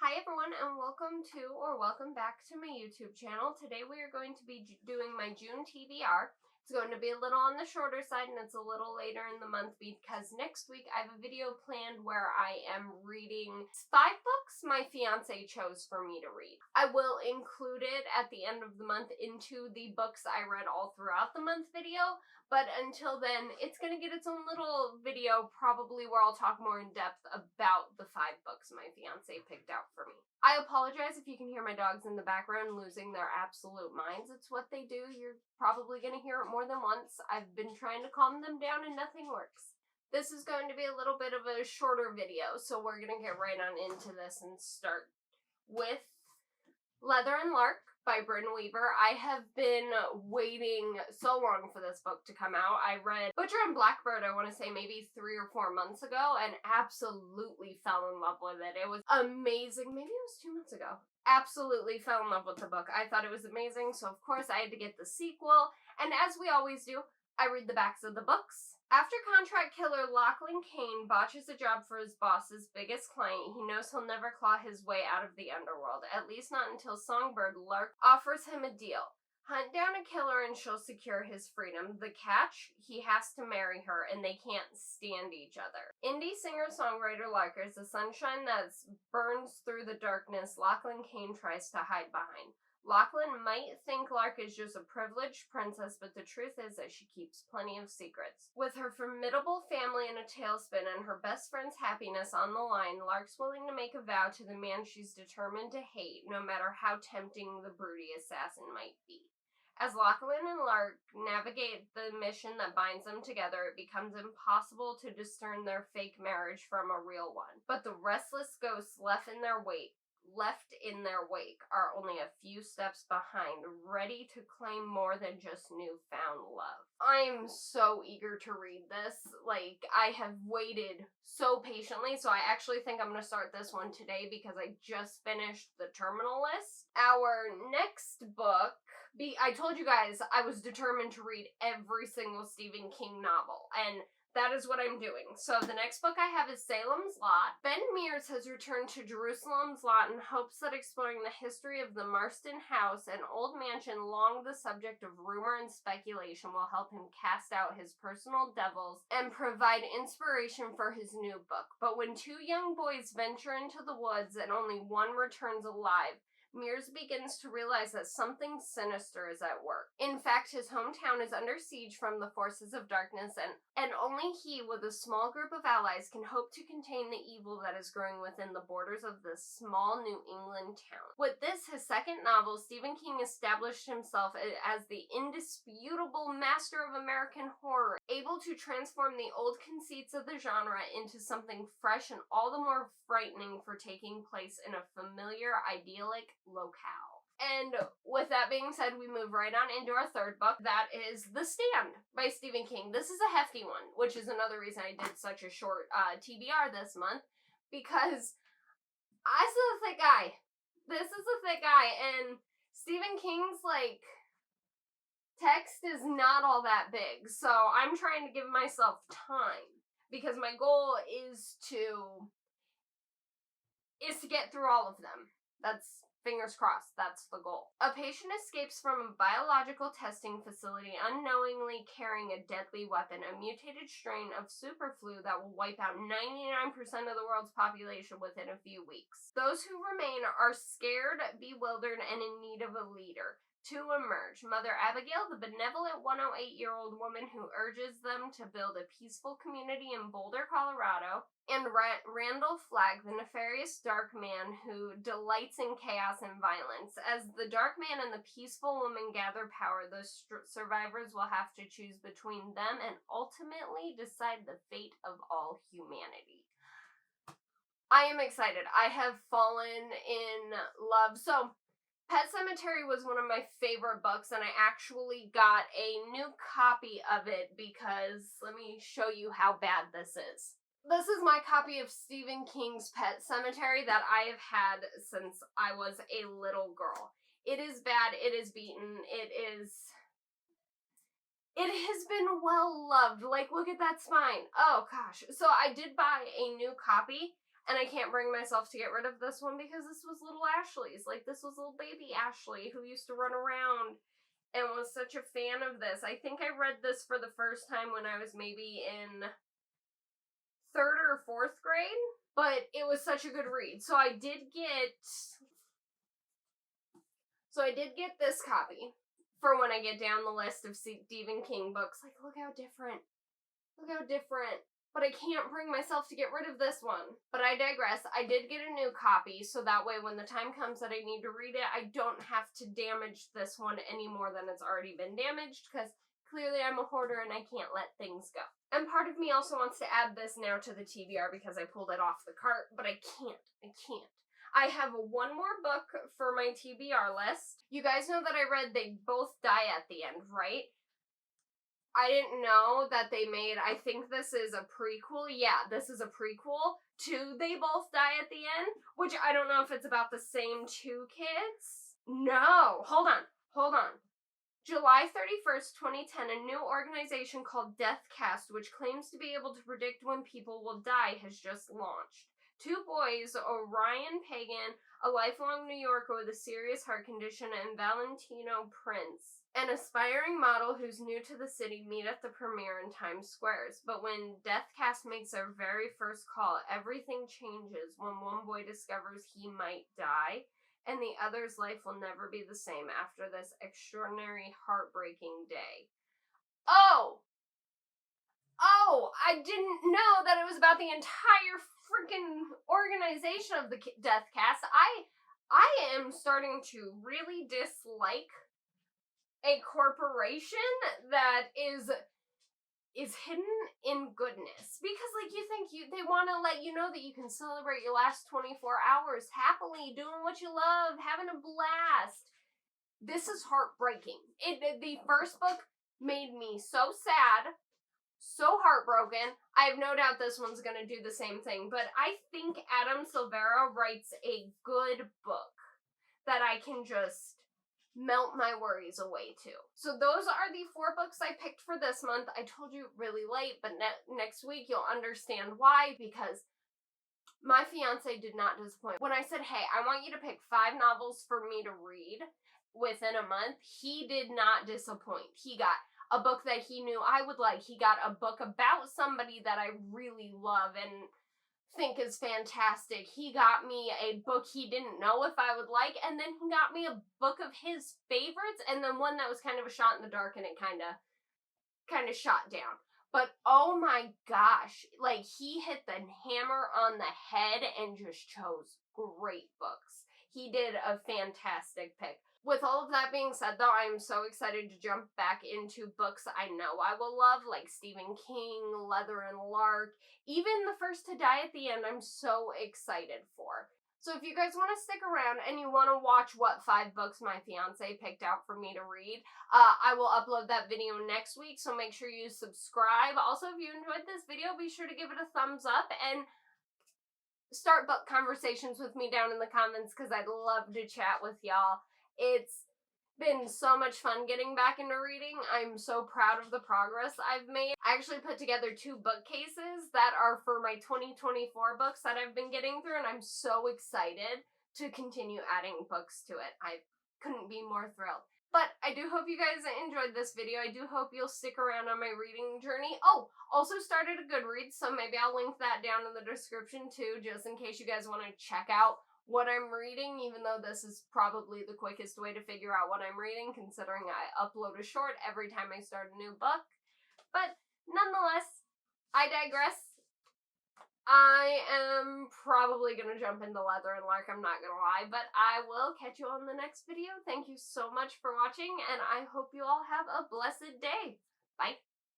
Hi everyone and welcome back to my YouTube channel. Today we are going to be doing my June TBR. It's going to be a little on the shorter side and it's a little later in the month because next week I have a video planned where I am reading 5 books my fiance chose for me to read. I will include it at the end of the month into the books I read all throughout the month video, but until then it's going to get its own little video probably where I'll talk more in depth about the 5 books my fiance picked out for me. I apologize if you can hear my dogs in the background losing their absolute minds. It's what they do. You're probably going to hear it more than once. I've been trying to calm them down and nothing works. This is going to be a little bit of a shorter video, so we're going to get right on into this and start with Leather and Lark by Bryn Weaver. I have been waiting so long for this book to come out. I read Butcher and Blackbird, I want to say maybe 3 or 4 months ago, and absolutely fell in love with it. It was amazing. Maybe it was 2 months ago. Absolutely fell in love with the book. I thought it was amazing, so of course I had to get the sequel, and as we always do, I read the backs of the books. After contract killer Lachlan Kane botches a job for his boss's biggest client, he knows he'll never claw his way out of the underworld, at least not until Songbird Lark offers him a deal. Hunt down a killer and she'll secure his freedom. The catch? He has to marry her and they can't stand each other. Indie singer-songwriter Lark is the sunshine that burns through the darkness Lachlan Kane tries to hide behind. Lachlan might think Lark is just a privileged princess, but the truth is that she keeps plenty of secrets. With her formidable family in a tailspin and her best friend's happiness on the line, Lark's willing to make a vow to the man she's determined to hate, no matter how tempting the broody assassin might be. As Lachlan and Lark navigate the mission that binds them together, it becomes impossible to discern their fake marriage from a real one. But the restless ghosts left in their wake are only a few steps behind, ready to claim more than just newfound love. I'm so eager to read this. I have waited so patiently, so I actually think I'm going to start this one today because I just finished The Terminal List. Our next book, I told you guys I was determined to read every single Stephen King novel, and that is what I'm doing. So the next book I have is Salem's Lot. Ben Mears has returned to Jerusalem's Lot in hopes that exploring the history of the Marston House, an old mansion long the subject of rumor and speculation, will help him cast out his personal devils and provide inspiration for his new book. But when 2 young boys venture into the woods and only one returns alive, Mears begins to realize that something sinister is at work. In fact, his hometown is under siege from the forces of darkness, and only he, with a small group of allies, can hope to contain the evil that is growing within the borders of this small New England town. With this, his second novel, Stephen King established himself as the indisputable master of American horror, able to transform the old conceits of the genre into something fresh and all the more frightening for taking place in a familiar, idyllic locale. And with that being said, we move right on into our third book. That is The Stand by Stephen King. This is a hefty one, which is another reason I did such a short TBR this month, because this is a thick guy. And Stephen King's, text is not all that big, so I'm trying to give myself time, because my goal is to get through all of them. That's, fingers crossed, that's the goal. A patient escapes from a biological testing facility unknowingly carrying a deadly weapon, a mutated strain of superflu that will wipe out 99% of the world's population within a few weeks. Those who remain are scared, bewildered, and in need of a leader. To emerge, Mother Abigail, the benevolent 108-year-old woman who urges them to build a peaceful community in Boulder, Colorado, and Randall Flagg, the nefarious dark man who delights in chaos and violence. As the dark man and the peaceful woman gather power, the survivors will have to choose between them and ultimately decide the fate of all humanity. I am excited. I have fallen in love. So, Pet Sematary was one of my favorite books, and I actually got a new copy of it because, let me show you how bad this is. This is my copy of Stephen King's Pet Sematary that I have had since I was a little girl. It is bad, it is beaten, it has been well loved. Look at that spine. Oh gosh. So I did buy a new copy, And I can't bring myself to get rid of this one because this was little Ashley's. Like, this was little baby Ashley who used to run around and was such a fan of this. I think I read this for the first time when I was maybe in 3rd or 4th grade, but it was such a good read. So I did get this copy for when I get down the list of Stephen King books. Like, look how different. Look how different. But I can't bring myself to get rid of this one. But I digress. I did get a new copy, so that way when the time comes that I need to read it, I don't have to damage this one any more than it's already been damaged, because clearly I'm a hoarder and I can't let things go. And part of me also wants to add this now to the TBR because I pulled it off the cart, but I can't. I have one more book for my TBR list. You guys know that I read They Both Die at the End, right? I didn't know that they made, I think this is a prequel. Yeah, this is a prequel to They Both Die at the End, which I don't know if it's about the same two kids. No, hold on. July 31st, 2010, a new organization called Deathcast, which claims to be able to predict when people will die, has just launched. 2 boys, Orion Pagan, a lifelong New Yorker with a serious heart condition, and Valentino Prince, an aspiring model who's new to the city, meet at the premiere in Times Square. But when Deathcast makes their very first call, everything changes when one boy discovers he might die, and the other's life will never be the same after this extraordinary, heartbreaking day. Oh, I didn't know that it was about the entire freaking organization of the Deathcast. I am starting to really dislike a corporation that is hidden in goodness, because like you think they want to let you know that you can celebrate your last 24 hours happily doing what you love, having a blast. This is heartbreaking. The first book made me so sad, so heartbroken. I have no doubt this one's gonna do the same thing, but I think Adam Silvera writes a good book that I can just melt my worries away to. So those are the 4 books I picked for this month. I told you really late, but next week you'll understand why, because my fiance did not disappoint. When I said, hey, I want you to pick 5 novels for me to read within a month, he did not disappoint. He got a book that he knew I would like. He got a book about somebody that I really love and think is fantastic. He got me a book he didn't know if I would like, and then he got me a book of his favorites, and then one that was kind of a shot in the dark, and it kind of shot down. But oh my gosh, like, he hit the hammer on the head and just chose great books. He did a fantastic pick. With all of that being said, though, I'm so excited to jump back into books I know I will love, like Stephen King, Leather and Lark, even The First to Die at the End, I'm so excited for. So if you guys want to stick around and you want to watch what 5 books my fiance picked out for me to read, I will upload that video next week, so make sure you subscribe. Also, if you enjoyed this video, be sure to give it a thumbs up and start book conversations with me down in the comments, because I'd love to chat with y'all. It's been so much fun getting back into reading. I'm so proud of the progress I've made. I actually put together 2 bookcases that are for my 2024 books that I've been getting through, and I'm so excited to continue adding books to it. I couldn't be more thrilled. But I do hope you guys enjoyed this video. I do hope you'll stick around on my reading journey. Oh, also started a Goodreads, so maybe I'll link that down in the description too, just in case you guys want to check out what I'm reading, even though this is probably the quickest way to figure out what I'm reading, considering I upload a short every time I start a new book. But nonetheless, I digress. I am probably going to jump into Leather and Lark, I'm not going to lie, but I will catch you on the next video. Thank you so much for watching, and I hope you all have a blessed day. Bye.